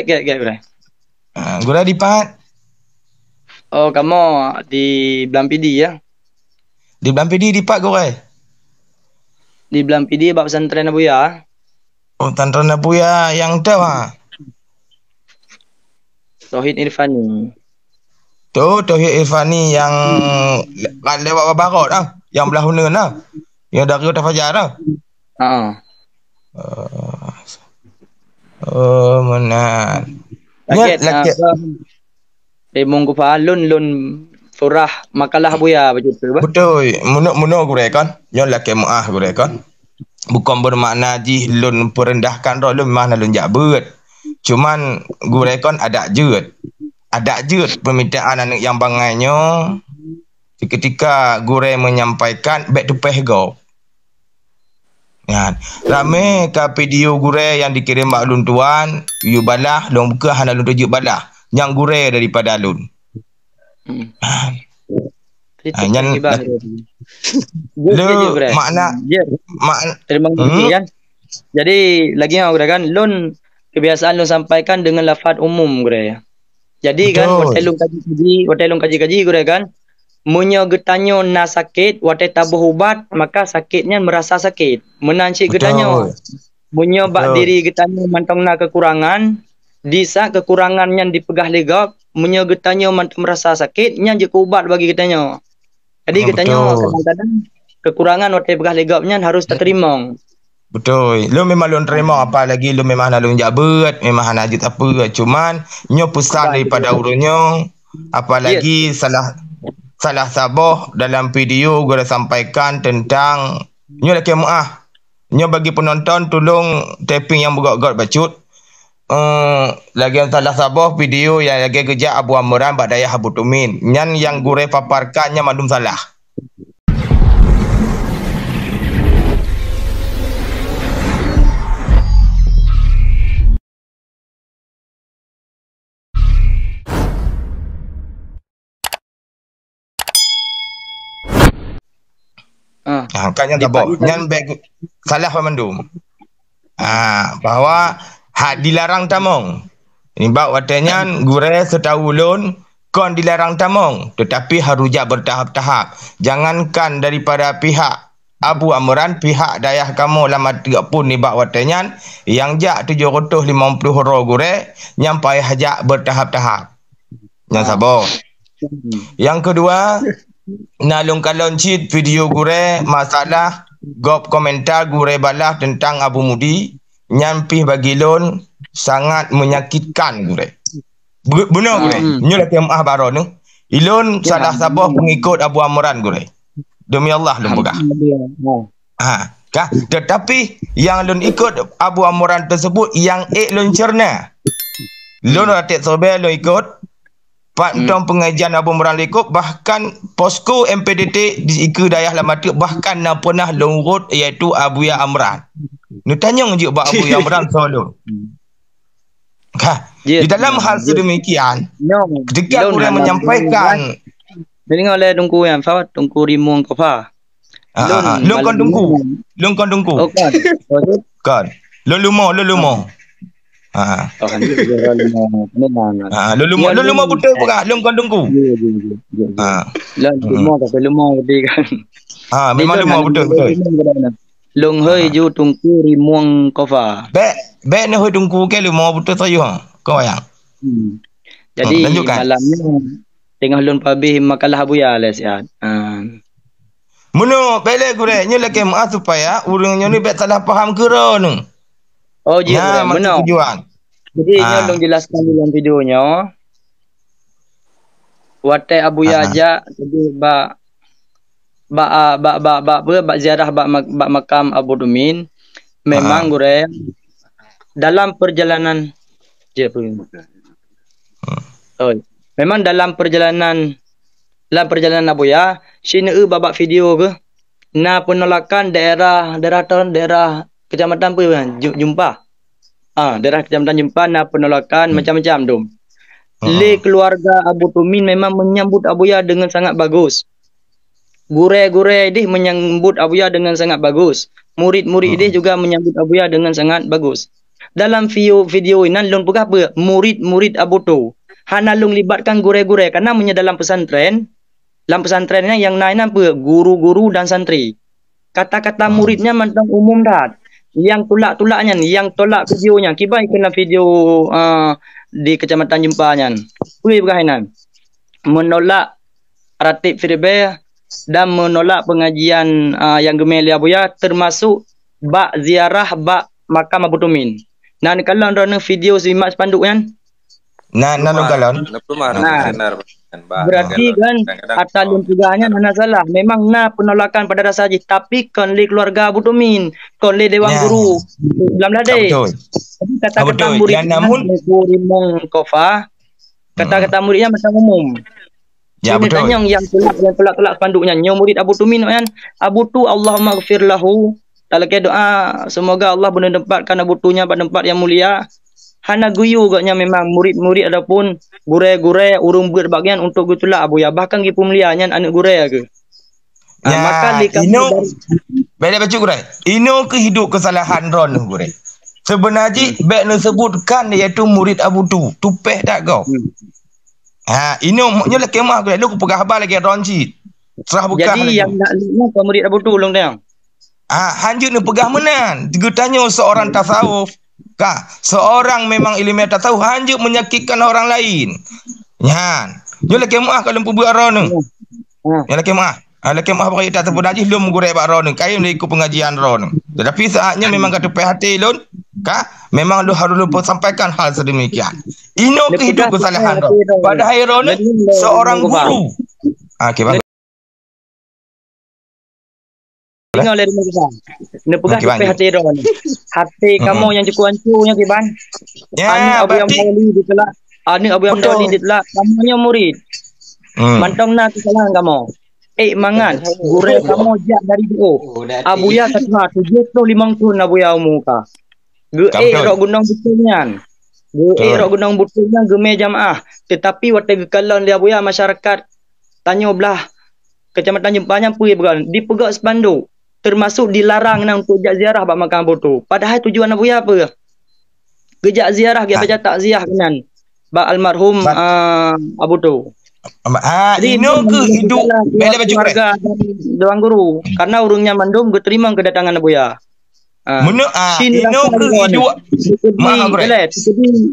Get Gure. Gure di Pat. Oh, kamu di Blampidi ya? Di Blampidi di Pat Gure. Di Blampidi bab pesantren Abuya. Oh, Tantran Abuya yang tahu ha. Tauhid Irfani. Tu Tauhid Irfani yang lewat Babarot ah, yang belah Hunan ah. Yang dari Kota Fajar ah. Oh, mana? Lagi monggo falun lun furah makalah Abuya begitu bah. Betul. Muno Gure kan. Yang laki muah Gure kan. Bukan bermakna jih lun perendahkan roh lun mana lun jabut. Cuman Gure kan ada jut. Ada jut permintaan anak yang bangainya ketika Gure menyampaikan back to pehgo. Ya, rame ke video Gure yang dikirim mak lun tuan, you balah, long buka hana lun tujuk balah. Yang Gure daripada lun. Nyan lu makna terima kasih kan. Jadi lagi yang Gure kan lun kebiasaan lun sampaikan dengan lafaz umum Gure ya. Jadi kan hotel lun kaji Gure kan. Munyo getanyo na sakit, wate tabuh ubat, maka sakitnya merasa sakit. Menancik getanyo. Munyo bak diri getanyo mantong na kekurangan, disa kekurangannya dipegah legap, munyo getanyo merasa sakit, nya je ubat bagi getanyo. Jadi getanyo kadang-kadang kekurangan wate pegah legapnya harus terima. Betul. Lu memang lu terima apa lagi lu memang nak lu jabut, memang nak ajit apa. Cuman nyo pesan daripada urunyo apalagi salah saboh dalam video gue dah sampaikan tentang nyo laki muah. Nyo bagi penonton tolong tapping yang bergot-got bacut. Lagi yang salah saboh video yang lagi kerja Abu Amran bak dayah Abu Tumin. Nyan yang gue paparkannya madum salah. Kan yang tabok. Nyan baik salah pemandum. Bahwa hak dilarang tamong. Ini bak watanya Gure setahu ulun kon dilarang tamong, tetapi harujak bertahap-tahap. Jangankan daripada pihak Abu Amran, pihak dayah kamu lama 30 ni bak watanya yang jak 750 euro Gure nyampai hajak bertahap-tahap. Yang sabar. Yang kedua, nalung kalon cheat video Gure masalah gop komentar Gure balah tentang Abu Mudi nyampih bagi lon sangat menyakitkan Gure. Benar Gure. Nyo laki maah baro ni. Ilon salah sabah pengikut Abu Amran Gure. Demi Allah lon pegah. Kah? Tetapi yang lon ikut Abu Amran tersebut yang lon cerna. Lon ratik sobe lon ikut Pantong pengajian Abu Amran ikut, bahkan posko MPDT di Ika Dayah Lamatik bahkan nak pernah lurut iaitu Abuya Amran. Ni tanya je buat Abuya Amran solo. Di dalam hal sedemikian, ketika Gure menyampaikan dengar oleh dungku yang fawat dungku rimung kofa. Lung kon dungku. Kan. Lu lumo. Lu mau betul pegah lung kon dungku. Lumah tapi lumah gede kan. Memang lumah betul. Lung hơi ju tungku rimung kofa. Be ne hơi tungku ke lumah betul saja kau yang. Jadi malamnya tengah lun pabih makalah Abuya lah sihat. Muno bele Gure nyo laki maaf supaya urangnya ni bet salah faham kira nu. Oh ya, benar. Jadi nyolong jelaskan dalam videonya. Watai Abuya aja jadi bak ziarah bak makam Abu Tumin. Memang Gure dalam perjalanan memang dalam perjalanan Abuya sini babak video ke na penolakan daerah kecamatan apa jumpa. Daerah kecamatan jumpa na penolakan macam-macam dom. Le keluarga Abu Tumin memang menyambut Abuya dengan sangat bagus. Gure dia menyambut Abuya dengan sangat bagus. Murid-murid dia juga menyambut Abuya dengan sangat bagus. dalam video ini lun pegah apa? Murid-murid Abu tu. Hana lun libatkan gure-gure karena dalam pesantrennya yang lain apa? Guru-guru dan santri. Kata-kata muridnya macam umum dah. Yang tolak-tolaknya nih, yang tolak videonya. Kibai kena video di Kecamatan Jempanya. Kui berkainan. Menolak Ratib Firbe dan menolak pengajian yang gemeli Abuya termasuk bak ziarah bak makam Abu Tumin. Nah, kalau ada video simak spanduk kan? Nah, kalon. Berarti kan asalun pegahnya mana salah. Memang penolakan pada dasar haji, tapi konli keluarga Abu Tumin, konli dewan guru. Dalam ladai. Kata-kata murid namun Rimong Kofa, kata-kata muridnya macam umum. Ya betul. Yang tolak spanduknya. Nyo murid Abu Tumin kan. Abu tu Allahumma ghfir lahu. Kalau ke doa semoga Allah menempatkan Abu tunya pada tempat yang mulia. Hana guyu gaknya memang murid-murid adapun gure-gure urung berbagian untuk gitulah Abu ya. Bahkan gi pemlianya anak gure ke. Ya, maka ino beda baca gure. Ino ke hidup kesalahan ron gure. Sebenarnya baik nak sebutkan iaitu murid Abu tu. Tupeh tak kau. Ino nyo lah kemah gure. Lu pegah habar lagi ronci. Serah bukan. Jadi yang nak lihat ke murid Abu tu long tang. Hanjut ni pegah menan. Tiga tanya seorang tasawuf. Seorang memang ilmu tasawuf hanjut menyakitkan orang lain. Nyan. Yo lek kemah kalau pubu aron ni. Ya lek kemah. Lek kemah bagi tak sebut aja lum gure bak ron ni. Kayu ni ikut pengajian ron. Tetapi saatnya memang kata hati lun. Memang lu harus lupa sampaikan hal sedemikian. Ino ke hidup kesalahan ron. Pada hari ron seorang guru. Okey bagus. Tengok dari muka. Nak pegah sampai hati dah ni. Hati kamu yang cukup hancurnya Kiban. Ya, Abu yang Mawli ditelak. Abu yang Mawli ditelak. Kamunya murid. Mantong nak kesalahan kamu. Mangan. Gure kamu jak dari dia. Abu ya kata 75 tahun Abu ya muka. Rok gunung betulnya. Rok gunung betulnya geme jamaah. Tetapi waktu gekalon dia Abu ya masyarakat tanya belah Kecamatan Jempanya pergi bergan. Dipegak spanduk. Termasuk dilarang untuk jak ziarah bak makam Abu tu. Padahal tujuan Abu ya apa? Gejak ziarah dia baca takziah kenan bak almarhum Abu tu. Ino ke hidup bela baju keluarga dewan guru karena urungnya mandum ge terima kedatangan Abu ya. Ino ke hidup maaf bre.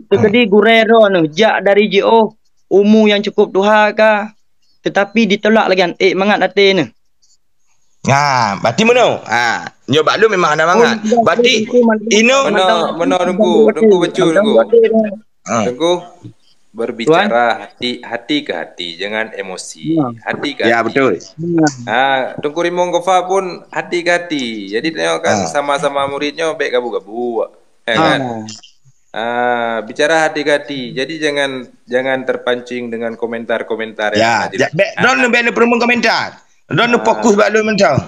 Jadi gurero nu jak dari JO umur yang cukup tuha ka tetapi ditolak lagi mangat hati ni. Berarti mana? Nyoba lu memang ada mangat. Berarti ino mana tunggu betul tunggu berbicara hati ke hati, jangan emosi. Hati ke hati. Ya betul. Tunggu Rimong Kofa pun hati ke hati. Jadi tengok kan sama-sama muridnya baik gabu-gabu. Kan? Bicara hati ke hati. Jadi jangan terpancing dengan komentar-komentar yang ada. Don perlu komentar. Don fokus bak lu mentang.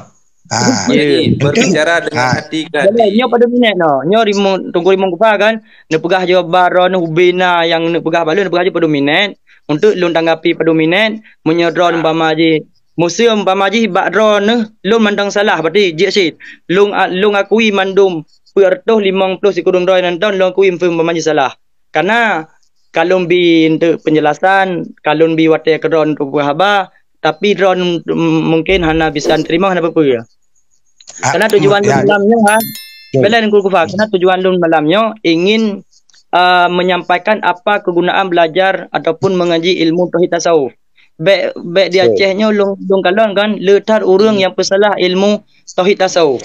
Jadi berbicara dengan hati ke hati. Nyo pada minit no. Nyo tunggu Rimong Kofa kan. Nak pegah je baron ubina yang nak pegah balu nak pegah je pada minit untuk lun tanggapi pada minit menyodron umpama je museum umpama je bak drone lun mandang salah berarti je sit. Lun akui mandum pertuh 50 sikurung drone nonton lun akui umpama je salah. Karena kalau bi untuk penjelasan kalau bi watai ke drone untuk haba tapi drone mungkin hana bisa terima hana apa ya. Karena tujuan malamnya bela dengan Kufa karena tujuan lun malamnya ingin menyampaikan apa kegunaan belajar ataupun mengaji ilmu tauhid tasawuf. Baik di Acehnya lung kalon kan letar urang yang pesalah ilmu tauhid tasawuf.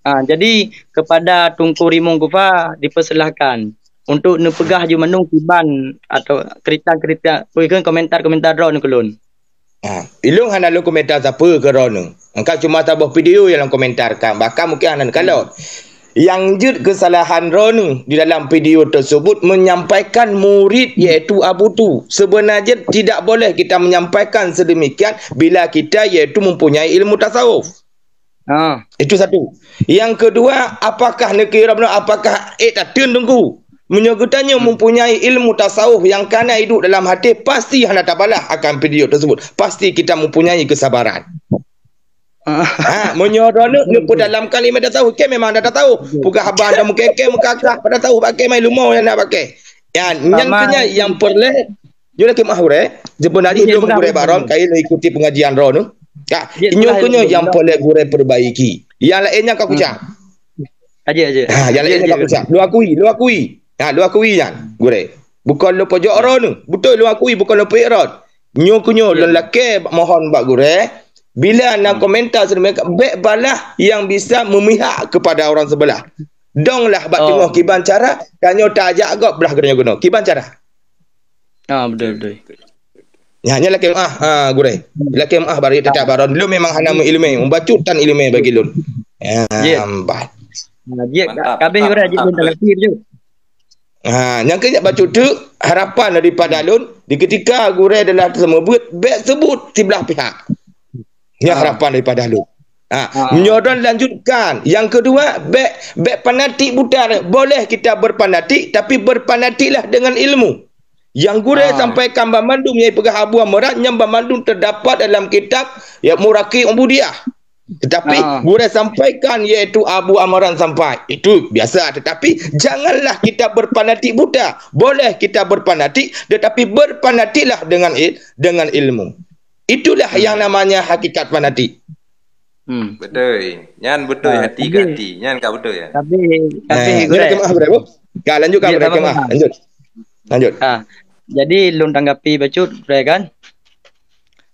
Jadi kepada Tunku Rimong Kufa dipersilahkan untuk nepegah je menung Kiban atau kerita-kerita berikan komentar-komentar drone kelun. Ilung hana lu komentar siapa ke drone. Engkau cuma tabah video yang komentarkan. Bahkan mungkin hana kalau yang jut kesalahan drone di dalam video tersebut menyampaikan murid iaitu Abu tu. Sebenarnya tidak boleh kita menyampaikan sedemikian bila kita iaitu mempunyai ilmu tasawuf. Itu satu. Yang kedua, apakah negeri Rabbana apakah tak tunggu menyogotanya mempunyai ilmu tasawuf yang kana hidup dalam hati pasti hendak tak balah akan video tersebut. Pasti kita mempunyai kesabaran. Menyorok ni pun dalam kalimat dah tahu. Ke memang dah tahu. Bukan abang dah mukeke mukakak pada tahu pakai mai lumau yang nak pakai. Yang kenya yang perle yo laki mahure. Sebenarnya belum gure baron kai lo ikuti pengajian ro nu. Kak, inyo kunyo yang perle gure perbaiki. Yang lainnya kau kucak. Aja. Yang lainnya kau kucak. Lu akui. Lu akui kan gure. Bukan lu pojok ro nu. Betul lu akui bukan lu pojok ro. Nyo kunyo lelaki mohon bak gure. Bila nak komentar sedemikian baik balah yang bisa memihak kepada orang sebelah. Donglah bak tengok kiban cara kanyo tak ajak agak belah kena guna. Kiban cara. Betul. Ya nya laki gure. Laki bari tetap baron. Lu memang hana ilmu, membacutan ilmu bagi lun. Ambat. Dia kabeh gure ajak lun telefir je. Yang kena baca tu harapan daripada lun di ketika gure adalah tersebut baik sebut sebelah pihak. Yang harapan daripada lu. Menyodan lanjutkan. Yang kedua, baik fanatik buta. Boleh kita berfanatik, tapi berfanatiklah dengan ilmu. Yang gure sampaikan Bamandum yang pegah Abu Amran, yang Bamandum terdapat dalam kitab ya Muraqi Ubudiyah. Tetapi gure sampaikan iaitu Abu Amran sampai. Itu biasa. Tetapi janganlah kita berfanatik buta. Boleh kita berfanatik, tetapi berfanatiklah dengan ilmu. Itulah yang namanya hakikat fanatik. Betul. Nyan betul hati ke hati. Nyan kau betul ya. Tapi gure. Lanjut kau berkemah. Lanjut. Jadi lun tanggapi bacut kan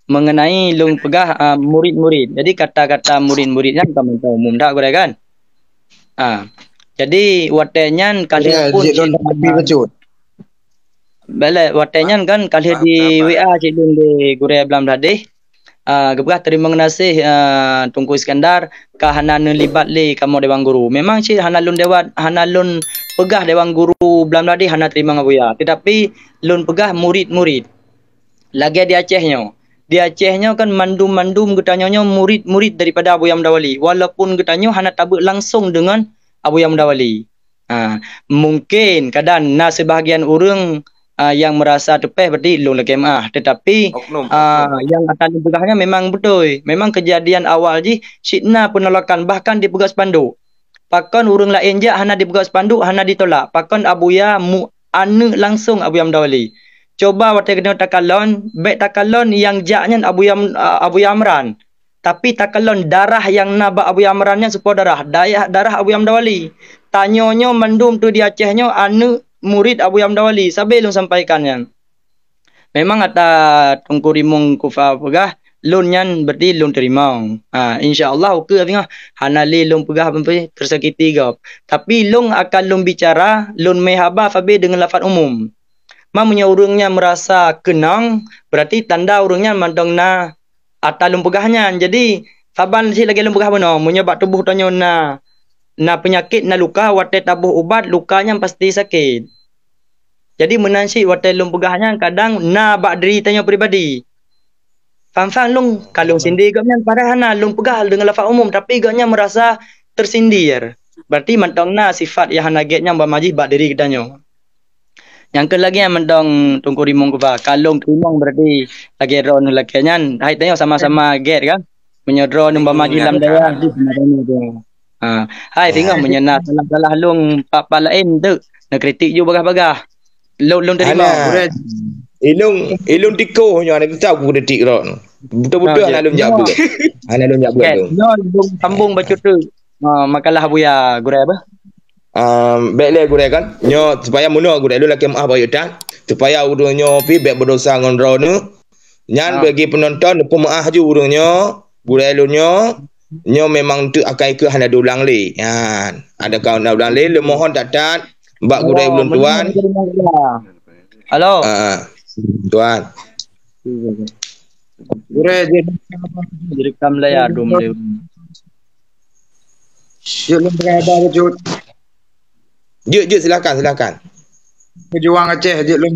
mengenai lun pegah murid-murid. Jadi kata-kata murid-muridnya kamu tahu umum dah gure kan. Jadi watenyan kali pun lun tanggapi bacut. Bala watenyan kan kali di WA cik lun di gure belam tadi. Gebah terima kasih Tungku Iskandar kahana libat li kamu dewan guru. Memang cik hana lun pegah dewan guru belam tadi hana terima ngabuya. Tetapi lun pegah murid-murid. Lagi di Acehnya. Di Acehnya kan mandum-mandum getanya murid-murid daripada Abu Yam Dawali. Walaupun getanya hana tabuk langsung dengan Abu Yam Dawali. Mungkin kadang sebahagian orang yang merasa tepeh berarti lun kemah, tetapi yang akan dipegahnya memang betul. Memang kejadian awal ji sitna penolakan bahkan dipegas spanduk. Pakon urang lain je hana dipegas spanduk hana ditolak. Pakon Abuya anu langsung Abu Yam Dawali. Coba waktu kena takalon, baik takalon yang jaknya Abu Yamran. Tapi takalon darah yang nabak Abu Yamrannya supaya darah Abu Yam Dawali. Tanyonyo mandum tu di Acehnya anu murid Abu Yam Dawali sampai lun sampaikannya. Memang kata Tungku Rimong Kufa pegah lun nyan berarti lun terima. Insya-Allah okey tengah hanali lun pegah sampai tersakiti gap. Tapi lun akan lun bicara lun mehaba fabe dengan lafaz umum. Mamanya urangnya merasa kenang berarti tanda urangnya mandong na atal lun pegahnya. Jadi saban si lagi lun pegah benar menyebab tubuh tanya na penyakit na luka wate tabuh ubat lukanya pasti sakit. Jadi menansi wate lung pegahnya kadang na bak deritanya peribadi. Faham lung kalau sindir gaknya pada hana lung pegah dengan lafaz umum tapi gaknya merasa tersindir. Berarti mentong na sifat yang hana getnya bamaji bak diri kedanya. Yang ke lagi yang mentong Tungku Rimong kuba kalung rimong berarti lagi ron lakinya hai tanya sama-sama get kan. Menyodro nang bamaji lam daya di sebenarnya. Hai tengok menyenat salah lung papa lain tu nak kritik you bagah-bagah. Lung terima. Ilung tiko nya nak tahu aku kritik ron. Betul-betul ana lung jabu. Ana lung jabu tu. Lung sambung baca tu. Makalah buya gure apa? Baiklah gure kan. Nyo supaya muno gure lu laki maaf bayutan supaya urunyo pi baik berdosa ngon ron nu. Nyan bagi penonton pemaah ju urunyo gure lu nyo memang tu akan ikut hana ulang li. Ada kawan nak ulang li, lu mohon tak mbak gudai belum tuan. Halo. Tuan. Gure jadi kam layar dum le. Lun berada bacut. Je silakan. Pejuang Aceh je lun